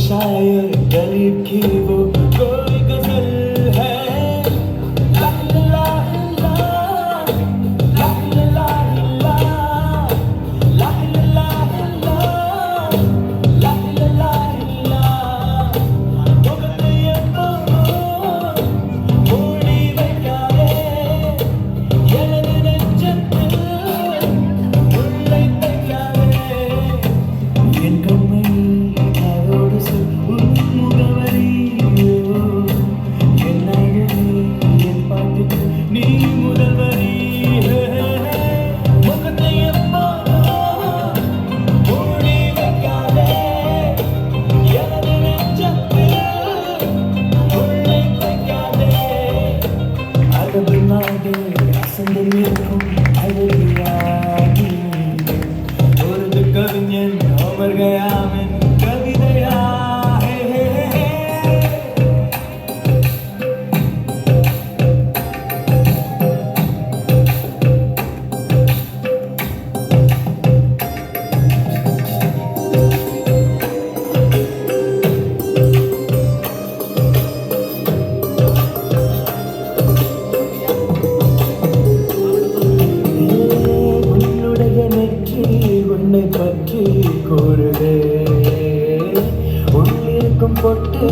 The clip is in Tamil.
शायर गरीब की वो कोई गजल है। ला ला ला ला ला ला ला ला ला ला ला முகத்தையப்போ மூடி வைக்காதே எனது நெஞ்சத்தில் உள்ளை தைக்காதே என் கண்மை அதோடு சொல் முகவரி என் அழகே என் பாட்டுக்கு நீ முதல் வரி முகத்தையப்போ மூடி வைக்காதே எனது நெஞ்சத்தில் உள்ளை தைக்காதே அகது நாடு அசந்து நிற்கும் அழகியாகி ஒரு கவிஞன் அவர் கயாமின் கவிதையா உன்னுடைய நெற்றி உன்னை பற்றி கூறுதே உள்ளிருக்கும் பொட்டு